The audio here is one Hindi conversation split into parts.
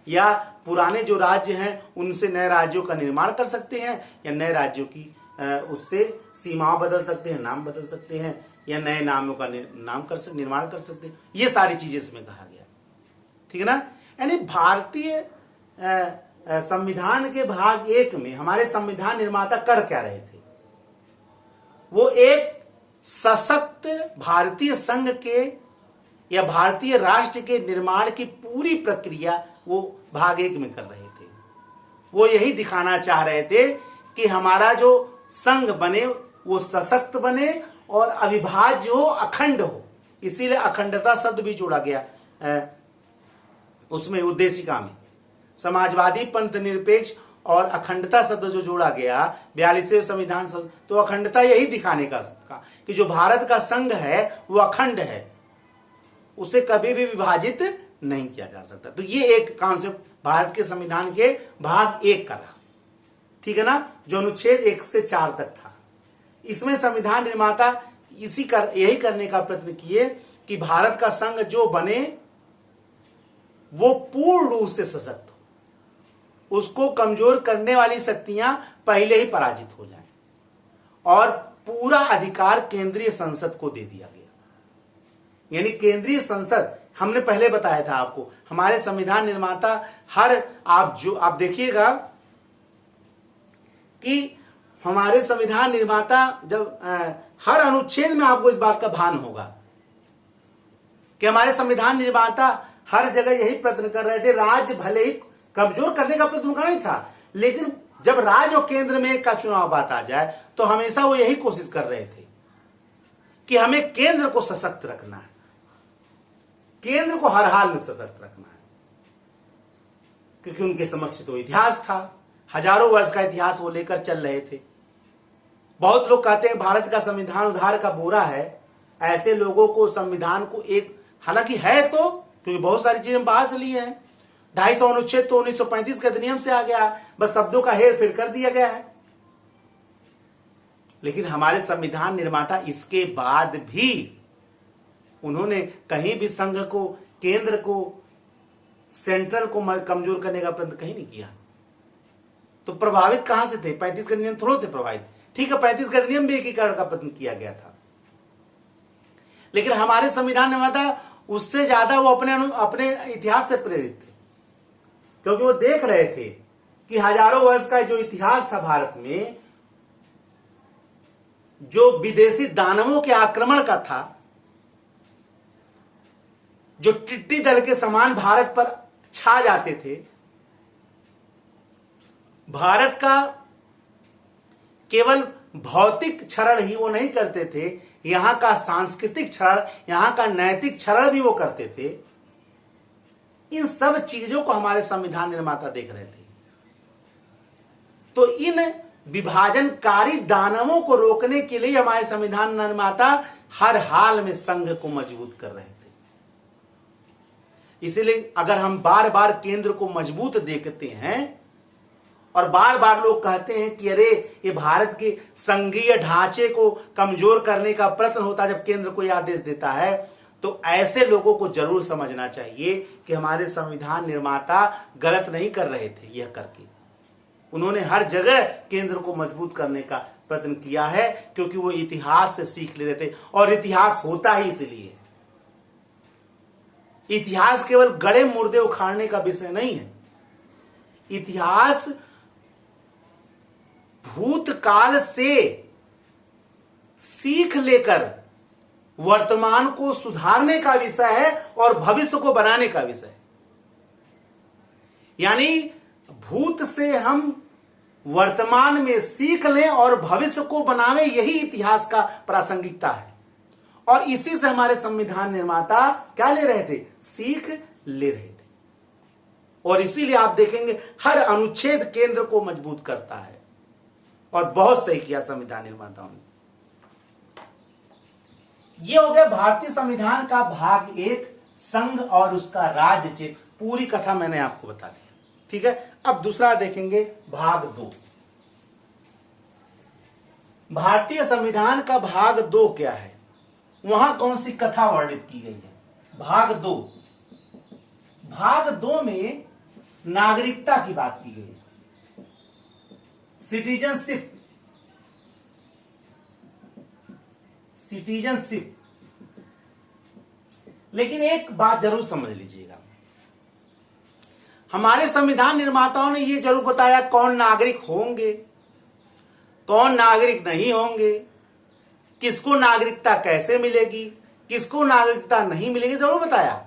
या पुराने जो राज्य हैं उनसे नए राज्यों का निर्माण कर सकते हैं, या नए राज्यों की उससे सीमाओं बदल सकते हैं, नाम बदल सकते हैं, या नए नामों का निर्माण कर सकते हैं। ये सारी चीजें इसमें कहा गया, ठीक है ना। यानी भारतीय संविधान के भाग 1 में हमारे संविधान निर्माता कर क्या रहे थे? वो एक सशक्त भारतीय संघ के या भारतीय राष्ट्र के निर्माण की पूरी प्रक्रिया वो भाग 1 में कर रहे थे। वो यही दिखाना चाह रहे थे कि हमारा जो संघ बने वो सशक्त बने और अविभाज्य हो, अखंड हो। इसीलिए अखंडता शब्द भी जोड़ा गया उसमें उद्देशिका में। समाजवादी, पंथ निरपेक्ष और अखंडता शब्द जो जोड़ा गया 42वें संविधान शब्द, तो अखंडता यही दिखाने का कि जो भारत का संघ है वो अखंड है, उसे कभी भी विभाजित नहीं किया जा सकता। तो ये एक कॉन्सेप्ट भारत के संविधान के भाग 1 का रहा, ठीक है ना, जो अनुच्छेद 1 से 4 तक था। इसमें संविधान निर्माता यही करने का प्रयत्न किए कि भारत का संघ जो बने वो पूर्ण रूप से सशक्त हो, उसको कमजोर करने वाली शक्तियां पहले ही पराजित हो जाएं, और पूरा अधिकार केंद्रीय संसद को दे दिया गया। यानी केंद्रीय संसद, हमने पहले बताया था आपको, हमारे संविधान निर्माता आप देखिएगा कि हमारे संविधान निर्माता जब हर अनुच्छेद में आपको इस बात का भान होगा कि हमारे संविधान निर्माता हर जगह यही प्रयत्न कर रहे थे। राज्य भले ही कमजोर करने का प्रयत्न उनका नहीं था, लेकिन जब राज्य और केंद्र में का चुनाव बात आ जाए तो हमेशा वो यही कोशिश कर रहे थे कि हमें केंद्र को सशक्त रखना है, केंद्र को हर हाल में सशक्त रखना है, क्योंकि उनके समक्ष तो इतिहास था, हजारों वर्ष का इतिहास वो लेकर चल रहे थे। बहुत लोग कहते हैं भारत का संविधान उधार का बोरा है। ऐसे लोगों को संविधान को एक, हालांकि है तो, क्योंकि बहुत सारी चीजें बाहर से ली है। 250 अनुच्छेद तो 1935 के अधिनियम से आ गया, बस शब्दों का हेर फेर कर दिया गया है। लेकिन हमारे संविधान निर्माता इसके बाद भी उन्होंने कहीं भी संघ को, केंद्र को, सेंट्रल को कमजोर करने का प्रयत्न कहीं नहीं किया। तो प्रभावित कहां से थे? 35 के अधिनियम थोड़े थे प्रभावित। ठीक है, 35 के अधिनियम में एकीकरण का प्रयत्न किया गया था, लेकिन हमारे संविधान निर्माता उससे ज्यादा वो अपने इतिहास से प्रेरित थे, क्योंकि वो देख रहे थे कि हजारों वर्ष का जो इतिहास था भारत में, जो विदेशी दानवों के आक्रमण का था, जो टिड्डी दल के समान भारत पर छा जाते थे, भारत का केवल भौतिक क्षरण ही वो नहीं करते थे, यहां का सांस्कृतिक क्षरण, यहां का नैतिक क्षरण भी वो करते थे। इन सब चीजों को हमारे संविधान निर्माता देख रहे थे। तो इन विभाजनकारी दानवों को रोकने के लिए हमारे संविधान निर्माता हर हाल में संघ को मजबूत कर रहे थे। इसलिए अगर हम बार बार केंद्र को मजबूत देखते हैं और बार बार लोग कहते हैं कि अरे ये भारत के संघीय ढांचे को कमजोर करने का प्रयत्न होता है जब केंद्र को यह आदेश देता है, तो ऐसे लोगों को जरूर समझना चाहिए कि हमारे संविधान निर्माता गलत नहीं कर रहे थे। यह करके उन्होंने हर जगह केंद्र को मजबूत करने का प्रयत्न किया है, क्योंकि वो इतिहास से सीख ले रहे थे। और इतिहास होता ही इसलिए, इतिहास केवल गड़े मुर्दे उखाड़ने का विषय नहीं है। इतिहास भूतकाल से सीख लेकर वर्तमान को सुधारने का विषय है और भविष्य को बनाने का विषय है। यानी भूत से हम वर्तमान में सीख लें और भविष्य को बनावे, यही इतिहास का प्रासंगिकता है। और इसी से हमारे संविधान निर्माता क्या ले रहे थे? सीख ले रहे थे। और इसीलिए आप देखेंगे हर अनुच्छेद केंद्र को मजबूत करता है, और बहुत सही किया संविधान निर्माताओं ने। यह हो गया भारतीय संविधान का भाग 1, संघ और उसका राज्य चिन्ह। पूरी कथा मैंने आपको बता दी, ठीक है। अब दूसरा देखेंगे भाग 2। भारतीय संविधान का भाग 2 क्या है, वहां कौन सी कथा वर्णित की गई है? भाग 2 में नागरिकता की बात की गई, सिटीजनशिप, सिटीजनशिप। लेकिन एक बात जरूर समझ लीजिएगा, हमारे संविधान निर्माताओं ने यह जरूर बताया कौन नागरिक होंगे, कौन नागरिक नहीं होंगे, किसको नागरिकता कैसे मिलेगी, किसको नागरिकता नहीं मिलेगी, जरूर बताया।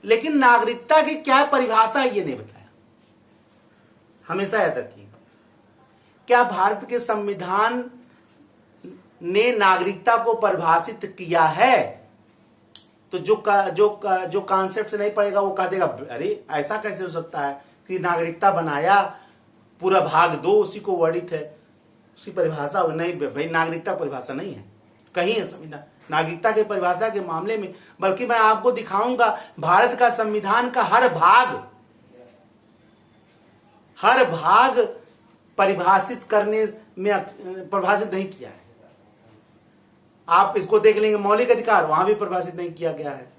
लेकिन नागरिकता की क्या परिभाषा है ये नहीं बताया। हमेशा याद रखिएगा, क्या भारत के संविधान ने नागरिकता को परिभाषित किया है? तो जो कॉन्सेप्ट नहीं पड़ेगा वो कह देगा अरे ऐसा कैसे हो सकता है कि नागरिकता बनाया, पूरा भाग 2 उसी को वर्णित है, उसकी परिभाषा नहीं। भाई नागरिकता परिभाषा नहीं है, कहीं है संविधान नागरिकता की परिभाषा के मामले में। बल्कि मैं आपको दिखाऊंगा भारत का संविधान का हर भाग परिभाषित करने में परिभाषित नहीं किया है। आप इसको देख लेंगे, मौलिक अधिकार वहां भी परिभाषित नहीं किया गया है।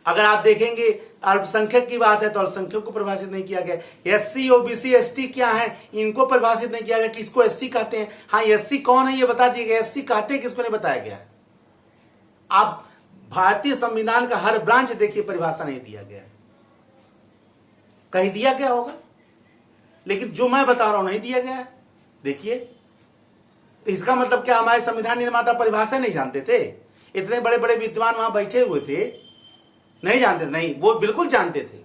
अगर आप देखेंगे अल्पसंख्यक की बात है तो अल्पसंख्यक को परिभाषित नहीं किया गया। एससी, ओबीसी, एसटी क्या है, इनको परिभाषित नहीं किया गया, किसको एससी कहते हैं। हाँ, एससी कौन है ये बता दिया गया, एससी कहते हैं किसको नहीं बताया गया। आप भारतीय संविधान का हर ब्रांच देखिए, परिभाषा नहीं दिया गया, कहीं दिया गया होगा, लेकिन जो मैं बता रहा हूं नहीं दिया गया है। देखिए, इसका मतलब क्या हमारे संविधान निर्माता परिभाषा नहीं जानते थे? इतने बड़े बड़े विद्वान वहां बैठे हुए थे, नहीं जानते? नहीं, वो बिल्कुल जानते थे,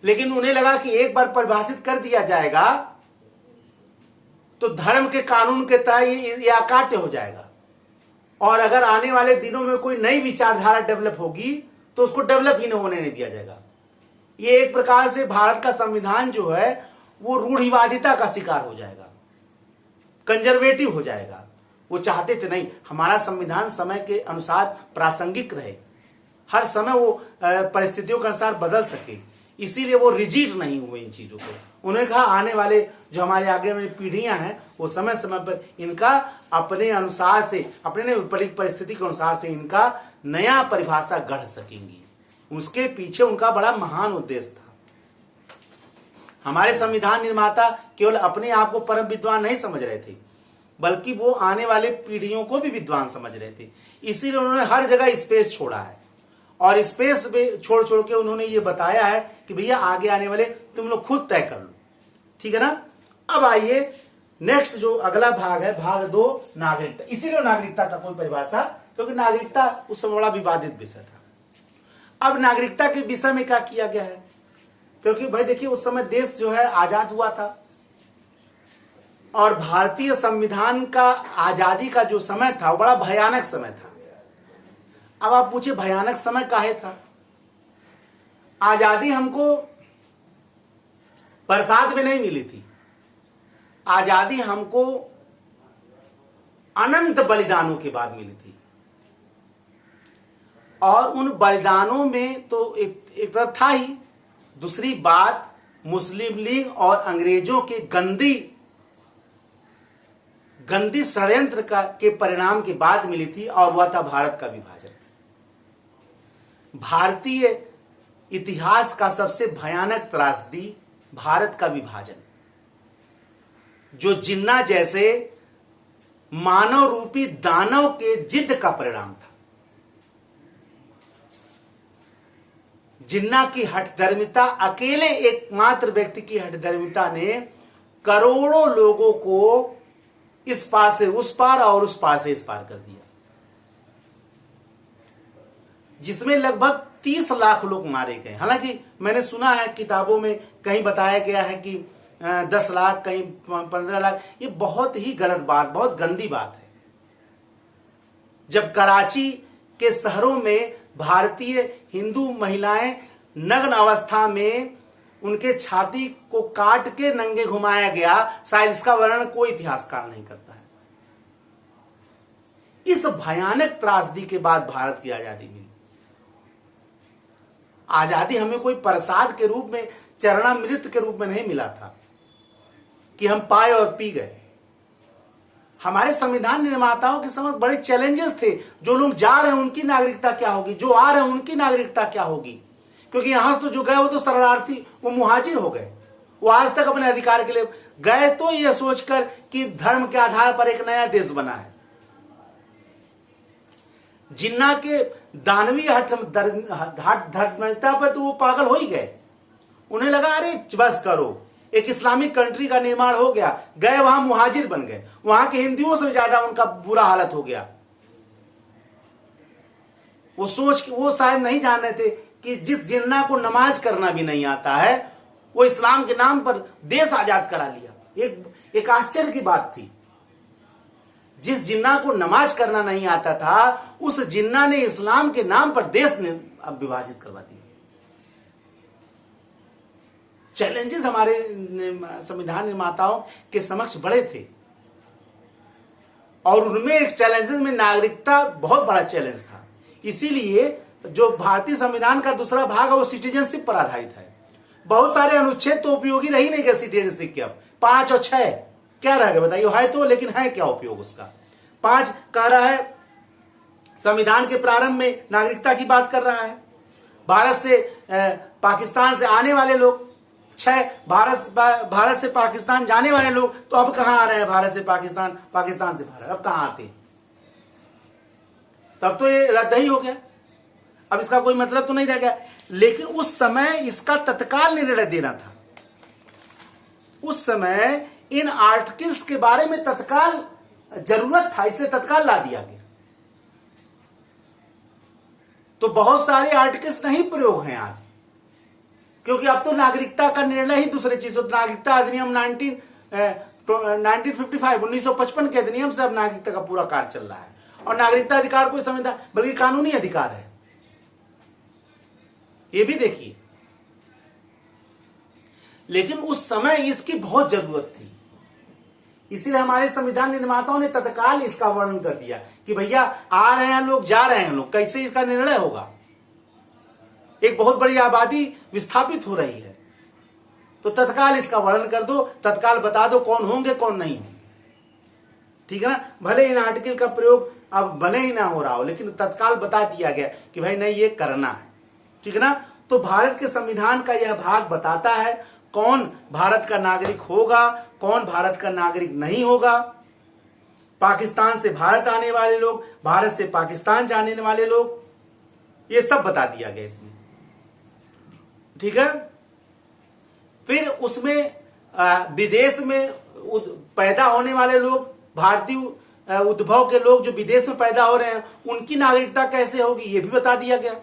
लेकिन उन्हें लगा कि एक बार परिभाषित कर दिया जाएगा तो धर्म के कानून के तहत ये अकाट्य हो जाएगा, और अगर आने वाले दिनों में कोई नई विचारधारा डेवलप होगी तो उसको डेवलप ही होने नहीं दिया जाएगा। ये एक प्रकार से भारत का संविधान जो है वो रूढ़िवादिता का शिकार हो जाएगा, कंजर्वेटिव हो जाएगा। वो चाहते थे नहीं, हमारा संविधान समय के अनुसार प्रासंगिक रहे, हर समय वो परिस्थितियों के अनुसार बदल सके, इसीलिए वो रिजिड नहीं हुए इन चीजों को। उन्होंने कहा आने वाले जो हमारे आगे में पीढ़ियां हैं वो समय समय पर इनका अपने अनुसार से, अपने परिस्थिति के अनुसार से इनका नया परिभाषा गढ़ सकेंगी। उसके पीछे उनका बड़ा महान उद्देश्य था। हमारे संविधान निर्माता केवल अपने आप को परम विद्वान नहीं समझ रहे थे, बल्कि वो आने वाले पीढ़ियों को भी विद्वान समझ रहे थे। इसीलिए उन्होंने हर जगह स्पेस छोड़ा है, और स्पेस में छोड़ छोड़ के उन्होंने ये बताया है कि भैया आगे आने वाले तुम लोग खुद तय कर लो, ठीक है ना। अब आइए नेक्स्ट जो अगला भाग है, भाग 2, नागरिकता। इसीलिए नागरिकता का कोई परिभाषा, क्योंकि नागरिकता उस समय बड़ा विवादित विषय था। अब नागरिकता के विषय में क्या किया गया है, क्योंकि भाई देखिए उस समय देश जो है आजाद हुआ था, और भारतीय संविधान का आजादी का जो समय था वो बड़ा भयानक समय था। अब आप पूछे भयानक समय काहे था? आजादी हमको बरसात में नहीं मिली थी, आजादी हमको अनंत बलिदानों के बाद मिली थी। और उन बलिदानों में तो एक तरफ था ही, दूसरी बात मुस्लिम लीग और अंग्रेजों के गंदी षड्यंत्र के परिणाम के बाद मिली थी, और वह था भारत का विभाजन। भारतीय इतिहास का सबसे भयानक त्रासदी भारत का विभाजन, जो जिन्ना जैसे मानव रूपी दानव के जिद का परिणाम था। जिन्ना की हठधर्मिता, अकेले एकमात्र व्यक्ति की हठधर्मिता ने करोड़ों लोगों को इस पार से उस पार और उस पार से इस पार कर दिया, जिसमें लगभग 30 लाख लोग मारे गए। हालांकि मैंने सुना है किताबों में कहीं बताया गया है कि 10 लाख, कहीं 15 लाख। ये बहुत ही गलत बात, बहुत गंदी बात है। जब कराची के शहरों में भारतीय हिंदू महिलाएं नग्न अवस्था में उनके छाती को काट के नंगे घुमाया गया, शायद इसका वर्णन कोई इतिहासकार नहीं करता है। इस भयानक त्रासदी के बाद भारत की आजादी मिली। आजादी हमें कोई प्रसाद के रूप में, चरणामृत के रूप में नहीं मिला था कि हम पाए और पी गए। हमारे संविधान निर्माताओं के समक्ष बड़े चैलेंजेस थे। जो लोग जा रहे हैं उनकी नागरिकता क्या होगी, जो आ रहे हैं उनकी नागरिकता क्या होगी, क्योंकि यहां से तो जो गए वो तो शरणार्थी, वो मुहाजिर हो गए। वो आज तक अपने अधिकार के लिए गए तो ये सोचकर कि धर्म के आधार पर एक नया देश बना है। जिन्ना के दानवीय धर्मता पर तो वो पागल हो ही गए। उन्हें लगा अरे बस करो, एक इस्लामिक कंट्री का निर्माण हो गया, गए वहां मुहाजिर बन गए, वहां के हिंदुओं से ज्यादा उनका बुरा हालत हो गया। वो शायद नहीं जान रहे थे कि जिस जिन्ना को नमाज करना भी नहीं आता है, वो इस्लाम के नाम पर देश आजाद करा लिया। एक आश्चर्य की बात थी। जिस जिन्ना को नमाज करना नहीं आता था, उस जिन्ना ने इस्लाम के नाम पर देश ने विभाजित करवा दिया। चैलेंजेस हमारे संविधान निर्माताओं के समक्ष बड़े थे, और उनमें एक चैलेंजेस में नागरिकता बहुत बड़ा चैलेंज था। इसीलिए जो भारतीय संविधान का दूसरा भाग है वो सिटीजनशिप पर आधारित है। बहुत सारे अनुच्छेद तो उपयोगी रही नहीं गए सिटीजनशिप के। अब 5 और 6 क्या रह गया बताइए? है तो, लेकिन है क्या उपयोग उसका? 5 कह रहा है संविधान के प्रारंभ में नागरिकता की बात कर रहा है। भारत से पाकिस्तान से आने वाले लोग। 6 भारत से पाकिस्तान जाने वाले लोग। तो अब कहां आ रहे हैं? भारत से पाकिस्तान, पाकिस्तान से भारत, अब कहां आते हैं? तब तो ये रद्द ही हो गया। अब इसका कोई मतलब तो नहीं रह गया। लेकिन उस समय इसका तत्काल निर्णय देना था। उस समय इन आर्टिकल्स के बारे में तत्काल जरूरत था, इसलिए तत्काल ला दिया गया। तो बहुत सारे आर्टिकल्स नहीं प्रयोग हैं आज, क्योंकि अब तो नागरिकता का निर्णय ही दूसरे चीज। नागरिकता अधिनियम 1955 के अधिनियम से अब नागरिकता का पूरा कार्य चल रहा है। और नागरिकता अधिकार कोई संविधान बल्कि कानूनी अधिकार है, ये भी देखिए। लेकिन उस समय इसकी बहुत जरूरत थी, इसीलिए हमारे संविधान निर्माताओं ने तत्काल इसका वर्णन कर दिया कि भैया आ रहे हैं लोग, जा रहे हैं लोग, कैसे इसका निर्णय होगा। एक बहुत बड़ी आबादी विस्थापित हो रही है, तो तत्काल इसका वर्णन कर दो, तत्काल बता दो कौन होंगे कौन नहीं होंगे। ठीक है ना? भले इन आर्टिकल का प्रयोग अब भले ही ना हो रहा हो, लेकिन तत्काल बता दिया गया कि भाई नहीं, ये करना है। ठीक है ना? तो भारत के संविधान का यह भाग बताता है कौन भारत का नागरिक होगा, कौन भारत का नागरिक नहीं होगा। पाकिस्तान से भारत आने वाले लोग, भारत से पाकिस्तान जाने वाले लोग, ये सब बता दिया गया इसमें। ठीक है? फिर उसमें विदेश में पैदा होने वाले लोग, भारतीय उद्भव के लोग जो विदेश में पैदा हो रहे हैं, उनकी नागरिकता कैसे होगी, ये भी बता दिया गया।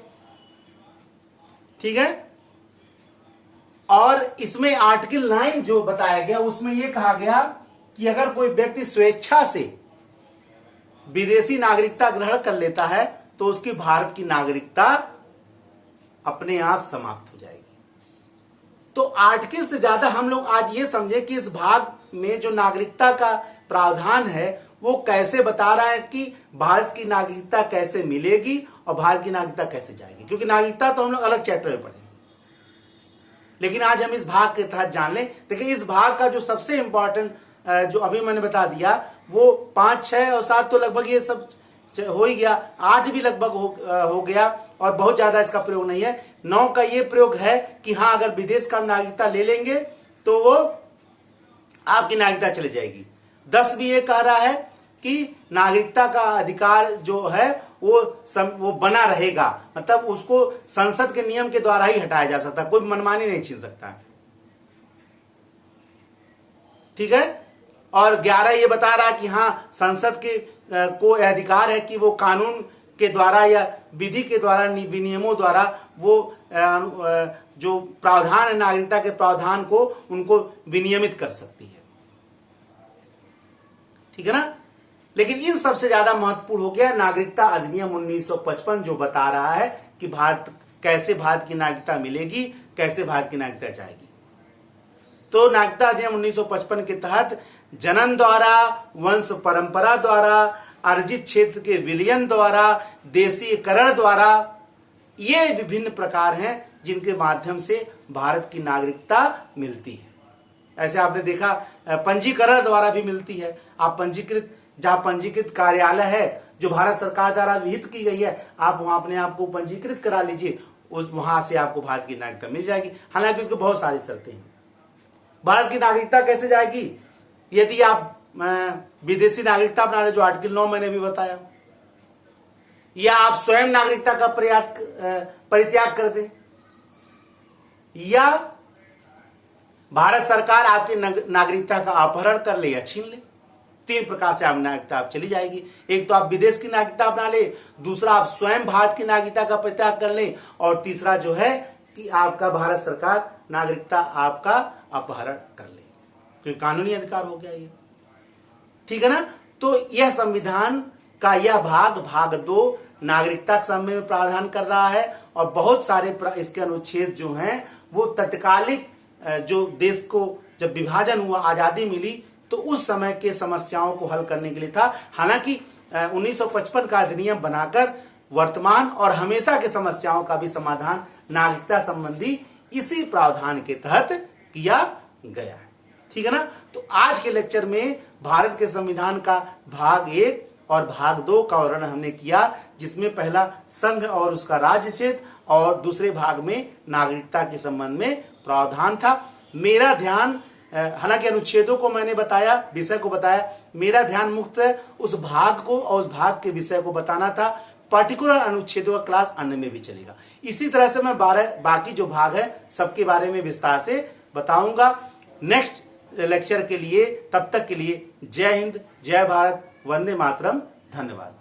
ठीक है? और इसमें आर्टिकल 9 जो बताया गया, उसमें यह कहा गया कि अगर कोई व्यक्ति स्वेच्छा से विदेशी नागरिकता ग्रहण कर लेता है तो उसकी भारत की नागरिकता अपने आप समाप्त हो जाएगी। तो आर्टिकल से ज्यादा हम लोग आज ये समझे कि इस भाग में जो नागरिकता का प्रावधान है वो कैसे बता रहा है कि भारत की नागरिकता कैसे मिलेगी और भारत की नागरिकता कैसे जाएगी। क्योंकि नागरिकता तो हम लोग अलग चैप्टर में पढ़ेंगे, लेकिन आज हम इस भाग के तहत जान लें। देखिए, इस भाग का जो सबसे इंपॉर्टेंट जो अभी मैंने बता दिया वो 5, 6 और 7 तो लगभग ये सब हो ही गया, 8 भी लगभग हो गया, और बहुत ज्यादा इसका प्रयोग नहीं है। 9 का ये प्रयोग है कि हाँ, अगर विदेश का नागरिकता ले लेंगे तो वो आपकी नागरिकता चली जाएगी। 10 भी ये कह रहा है कि नागरिकता का अधिकार जो है वो बना रहेगा, मतलब उसको संसद के नियम के द्वारा ही हटाया जा सकता, कोई मनमानी नहीं छीन सकता। ठीक है? और 11 ये बता रहा कि हाँ, संसद के को अधिकार है कि वो कानून के द्वारा या विधि के द्वारा, विनियमों द्वारा वो जो प्रावधान है नागरिकता के प्रावधान को उनको विनियमित कर सकती है। ठीक है ना? लेकिन इन सबसे ज्यादा महत्वपूर्ण हो गया नागरिकता अधिनियम 1955 जो बता रहा है कि कैसे भारत की नागरिकता मिलेगी, कैसे भारत की नागरिकता जाएगी। तो नागरिकता अधिनियम 1955 के तहत जनन द्वारा, वंश परंपरा द्वारा, अर्जित क्षेत्र के विलयन द्वारा, देशीकरण द्वारा, ये विभिन्न प्रकार हैं जिनके माध्यम से भारत की नागरिकता मिलती है। ऐसे आपने देखा पंजीकरण द्वारा भी मिलती है। आप जहां पंजीकृत कार्यालय है जो भारत सरकार द्वारा विहित की गई है, आप वहां अपने आप को पंजीकृत करा लीजिए, वहां से आपको भारत की नागरिकता मिल जाएगी। हालांकि उसके बहुत सारी शर्तें हैं। भारत की नागरिकता कैसे जाएगी? यदि आप विदेशी नागरिकता अपना रहे, जो आर्टिकल 9 मैंने भी बताया, या आप स्वयं नागरिकता का परित्याग कर दें, या भारत सरकार आपकी नागरिकता का अपहरण कर ले या छीन ले। 3 प्रकार से आप नागरिकता आप चली जाएगी। एक तो आप विदेश की नागरिकता अपना ले, दूसरा आप स्वयं भारत की नागरिकता का परित्याग कर ले, और तीसरा जो है कि आपका भारत सरकार नागरिकता आपका अपहरण कर ले। तो कानूनी अधिकार हो गया ये, ठीक है ना। तो यह संविधान का यह भाग 2 नागरिकता के संबंध में प्रावधान कर रहा है, और बहुत सारे इसके अनुच्छेद जो हैं वो तत्कालिक जो देश को जब विभाजन हुआ, आजादी मिली, तो उस समय के समस्याओं को हल करने के लिए था। हालांकि 1955 का अधिनियम बनाकर वर्तमान और हमेशा के समस्याओं का भी समाधान नागरिकता संबंधी इसी प्रावधान के तहत किया गया है, ठीक है ना। तो आज के लेक्चर में भारत के संविधान का भाग 1 और भाग 2 का वर्णन हमने किया, जिसमें पहला संघ और उसका राज्य क्षेत्र, और दूसरे भाग में नागरिकता के संबंध में प्रावधान था। मेरा ध्यान, हालांकि अनुच्छेदों को मैंने बताया, विषय को बताया, मेरा ध्यान मुक्त उस भाग को और उस भाग के विषय को बताना था। पर्टिकुलर अनुच्छेदों का क्लास अन्य में भी चलेगा। इसी तरह से मैं बाकी जो भाग है सबके बारे में विस्तार से बताऊंगा नेक्स्ट लेक्चर के लिए। तब तक के लिए जय हिंद, जय भारत, वंदे मातरम, धन्यवाद।